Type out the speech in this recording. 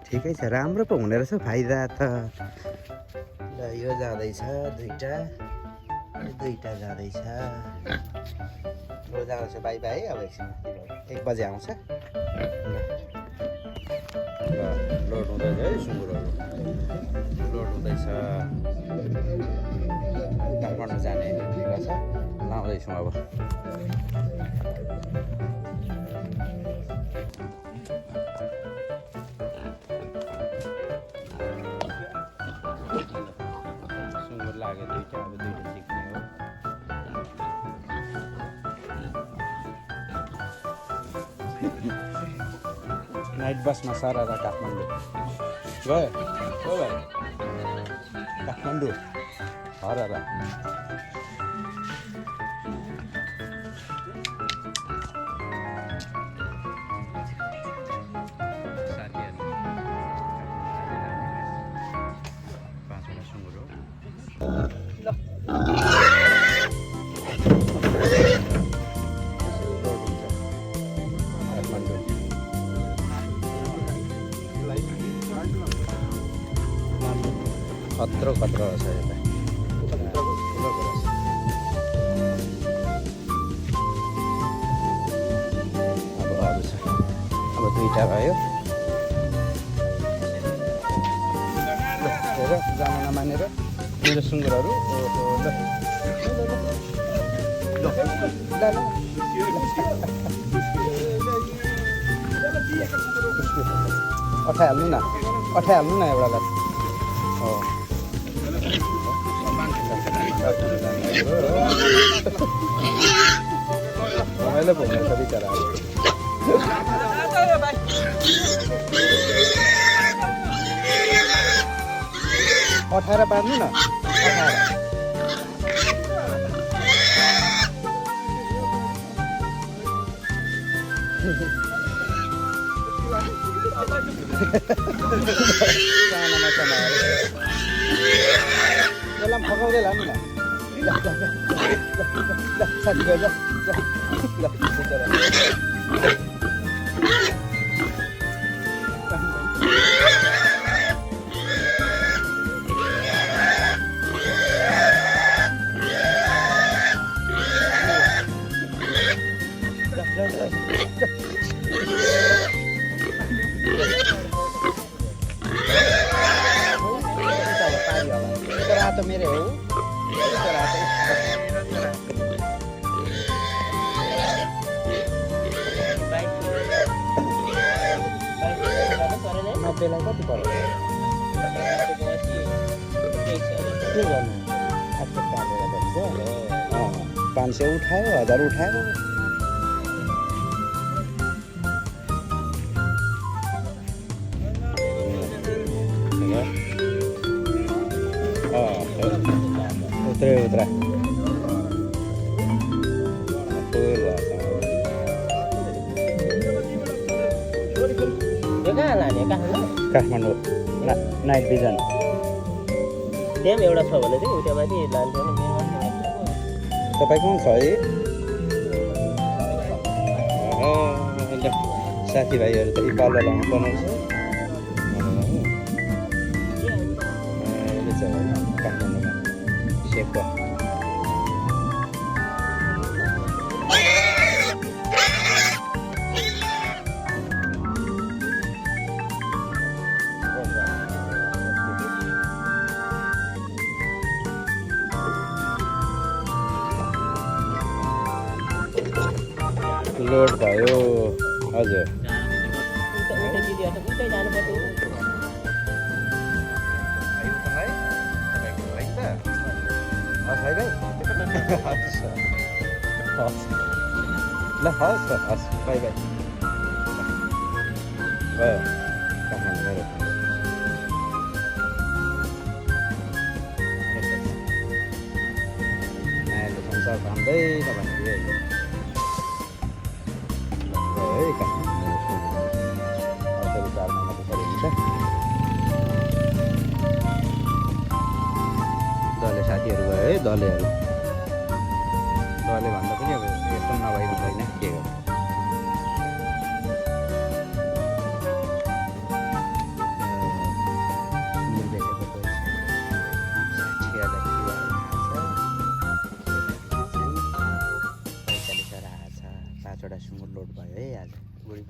ठिकै छ, राम्रो पो हुने रहेछ फाइदा त। ल यो जाँदैछ दुईटा जाँदैछ। ल जाँदैछ, बाई बाई। अब एकछिन 1 बजे आउँछ। ल लोड हुँदैछ है, सुँगुरहरू लोड हुँदैछ। काठमाडौँ जाने रहेछ, लाउँदैछौँ अब। सुँगुर लाग्यो दुईटा, अब दुईटा सिक्ने हो। नाइट बसमा सरर काठमाडौँ गयो हो भाइ, काठमाडौँ हरर। खतरो रहेछ यता, ठुलो कुरा छ। अब अरू छ, अब दुईटा भयो। हेर जान नमानेर मेरो सुँगुरहरू। अठाइहाल्नु न एउटालाई। हो रमाइलो पो हुनेछ बिचराहरू। अठाएर बाँध्नु न, 18। सानामा यसलाई फकाउँदै लानु न। साथी गयो रातो मेरै हो। नब्बेलाई कति पर्यो? के गर्नु? 500 उठायो, 1000 उठायो। उत्रा काठमाडौँ नाइट भिजन त्यहाँ एउटा छ भने चाहिँ उता माथि लान्थ्यो नि। तपाईँको छ है? साथीभाइहरू त पाल्ला लाउनु बनाउँछ। काठमाडौँमा सेक्वा लोड भयो। हजुर ल हस् हस्, बाई बाई। भयो काठमाडौँ मेरो नयाँले संसार थाम्दै नभनेको है काठमाडौँ मेरो 4 महिनाको पऱ्यो हुन्छ। दले साथीहरू भयो है, दलेहरू दले भन्दा पनि अब यस्तो नभएको छैन, के गर्नु। 5-6वटा सुँगुर लोड भयो है आज बुढी